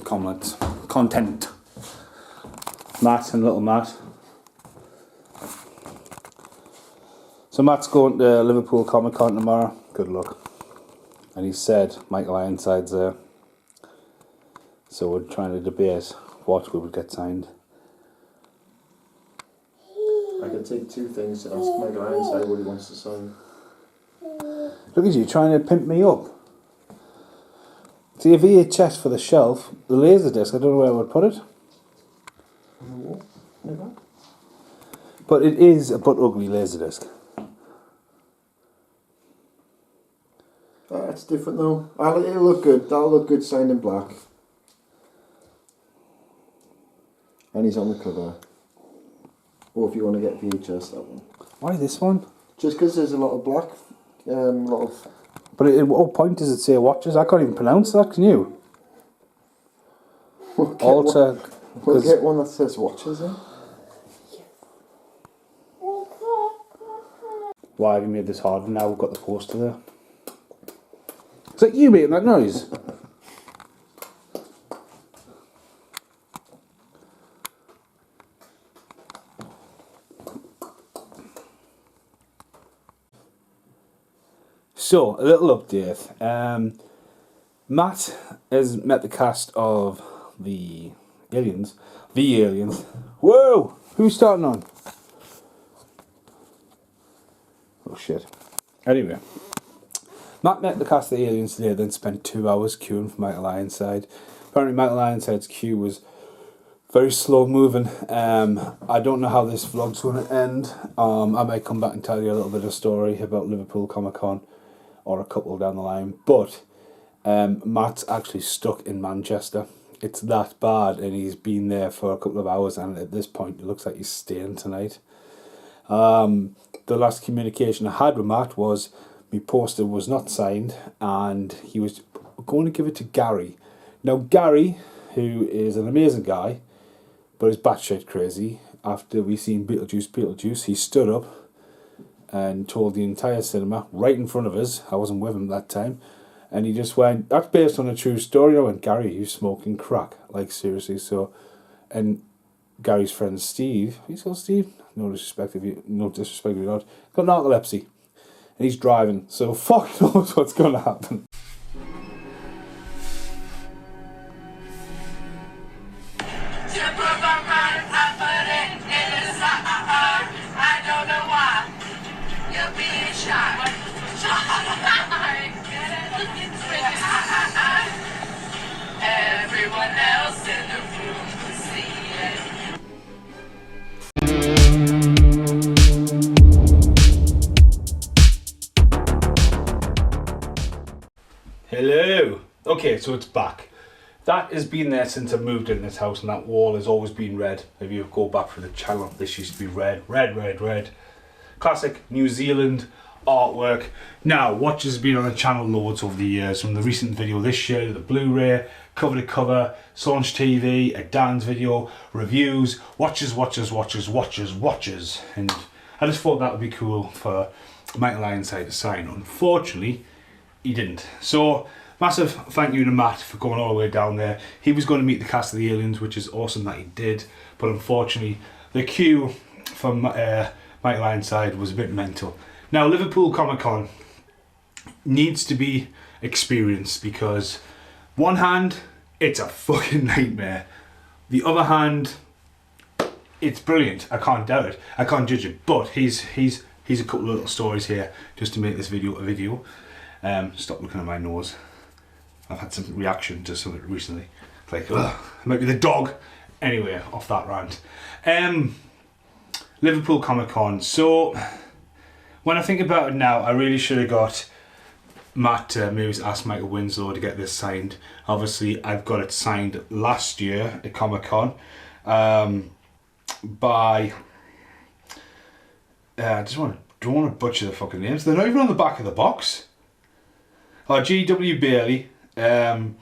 comments. Content. Matt and little Matt. So Matt's going to Liverpool Comic Con tomorrow. Good luck. And he said Michael Ironside's there. So we're trying to debate what would get signed. I could take two things to ask Michael Ironside what he wants to sign. Look at you trying to pimp me up. See, a VHS for the shelf, the Laserdisc, I don't know where I would put it. On the wall? Like that? But it is a but ugly Laserdisc. That's different though. It'll look good. That'll look good signed in black. And he's on the cover. Or if you want to get VHS, that one. Why this one? Just because there's a lot of black, But at what point does it say watches? I can't even pronounce that, can you? We'll get one that says watches in. Why have you made this hard? Now we've got the poster there. Is that you making that noise? So, a little update. Matt has met the cast of the Aliens. The Aliens. Whoa! Who's starting on? Oh shit. Anyway. Matt met the cast of the Aliens today, then spent 2 hours queuing for Michael Ironside. Apparently Michael Ironside's queue was very slow moving. I don't know how this vlog's going to end. I might come back and tell you a little bit of a story about Liverpool Comic Con or a couple down the line. But Matt's actually stuck in Manchester. It's that bad, and he's been there for a couple of hours, and at this point it looks like he's staying tonight. The last communication I had with Matt was my poster was not signed, and he was going to give it to Gary. Now Gary, who is an amazing guy, but is batshit crazy, after we seen Beetlejuice, he stood up and told the entire cinema, right in front of us, I wasn't with him that time, and he just went, that's based on a true story. I went, Gary, you smoking crack, like seriously. So, and Gary's friend Steve, he's called Steve, no disrespect if you not, got narcolepsy, and he's driving, so fuck knows what's going to happen. Everyone else in the room can see it. Hello. Okay, so it's back. That has been there since I moved in this house, and that wall has always been red. If you go back for the channel, this used to be red, red, red, red. Classic New Zealand artwork. Now, watches have been on the channel loads over the years, from the recent video this year to the Blu-ray, cover to cover, Saunch TV, a Dan's video, reviews, watches, and I just thought that would be cool for Michael Ironside to sign. Unfortunately, he didn't. So, massive thank you to Matt for going all the way down there. He was going to meet the cast of the Aliens, which is awesome that he did, but unfortunately, the queue for Michael Ironside was a bit mental. Now, Liverpool Comic Con needs to be experienced because, one hand, it's a fucking nightmare. The other hand, it's brilliant. I can't doubt it. I can't judge it. But he's a couple of little stories here just to make this video a video. Stop looking at my nose. I've had some reaction to something recently. Like, ugh, it might be the dog. Anyway, off that rant. Liverpool Comic Con. So, when I think about it now, I really should have got Matt maybe asked Michael Winslow to get this signed. Obviously, I've got it signed last year at Comic Con by. I don't want to butcher the fucking names. They're not even on the back of the box. Oh, G.W. Bailey and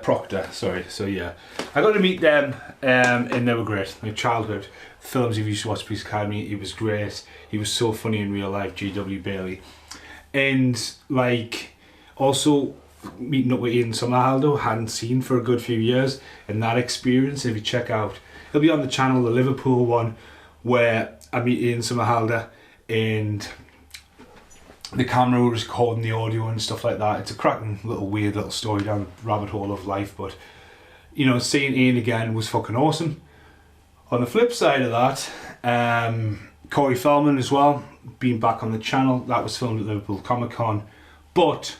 Proctor. Sorry. So yeah, I got to meet them and they were great. My childhood films. If you used to watch Police Academy, he was great. He was so funny in real life, G.W. Bailey. And like also meeting up with Ian Somerhalder, hadn't seen for a good few years, and that experience, if you check out, it'll be on the channel, the Liverpool one, where I meet Ian Somerhalder and the camera was recording the audio and stuff like that. It's a cracking little weird little story down the rabbit hole of life, but you know, seeing Ian again was fucking awesome. On the flip side of that, Corey Feldman as well, being back on the channel, that was filmed at Liverpool Comic Con. But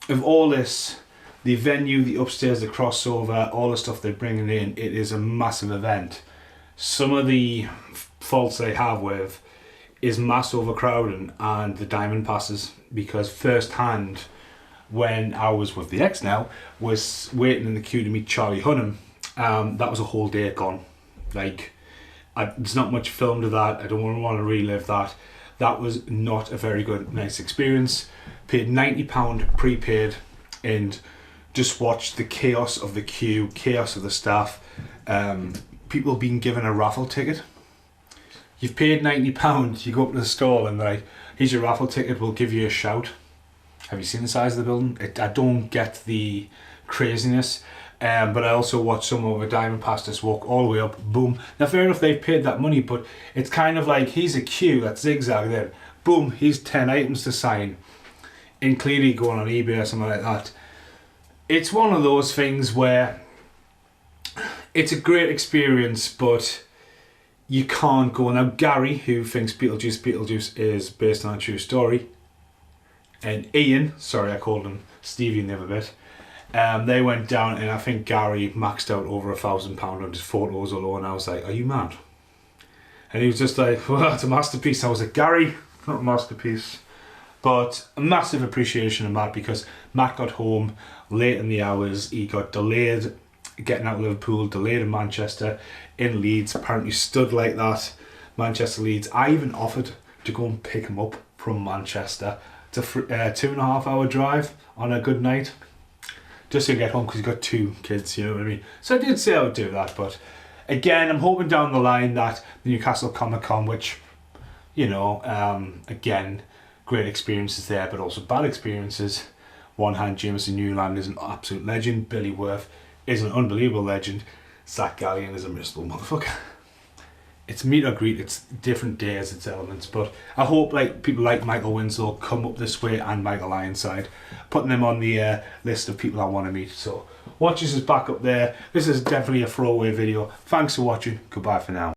of all this, the venue, the upstairs, the crossover, all the stuff they're bringing in, it is a massive event. Some of the faults they have with is mass overcrowding and the diamond passes, because first-hand, when I was with the X now, was waiting in the queue to meet Charlie Hunnam, that was a whole day gone. Like, there's not much filmed of that. I don't want to relive that. That was not a very good, nice experience. Paid £90 prepaid and just watched the chaos of the queue, chaos of the staff. People being given a raffle ticket. You've paid £90, you go up to the stall and they're like, here's your raffle ticket, we'll give you a shout. Have you seen the size of the building? I don't get the craziness. But I also watched someone with a diamond pass just walk all the way up, boom. Now fair enough, they've paid that money, but it's kind of like, here's a queue that's zigzag there. Boom, here's 10 items to sign. And clearly going on eBay or something like that. It's one of those things where it's a great experience, but you can't go. Now Gary, who thinks Beetlejuice is based on a true story, and Ian, sorry I called him Stevie in the other bit, they went down, and I think Gary maxed out over £1,000 on his photos alone. I was like, are you mad? And he was just like, well, it's a masterpiece. I was like, Gary, not a masterpiece. But a massive appreciation of Matt, because Matt got home late in the hours. He got delayed getting out of Liverpool, delayed in Manchester, in Leeds, apparently stood like that, Manchester, Leeds. I even offered to go and pick him up from Manchester. It's a 2.5 hour drive on a good night, just to get home, because he's got 2 kids, you know what I mean? So I did say I would do that, but again, I'm hoping down the line that the Newcastle Comic Con, which, you know, again, great experiences there, but also bad experiences. One hand, Jameson Newland is an absolute legend. Billy Worth is an unbelievable legend. Zach Gallion is a miserable motherfucker. It's meet or greet, it's different days, it's elements, but I hope like people like Michael Winslow come up this way, and Michael Ironside, putting them on the list of people I want to meet. So Watches is back up there. This is definitely a throwaway video. Thanks for watching. Goodbye for now.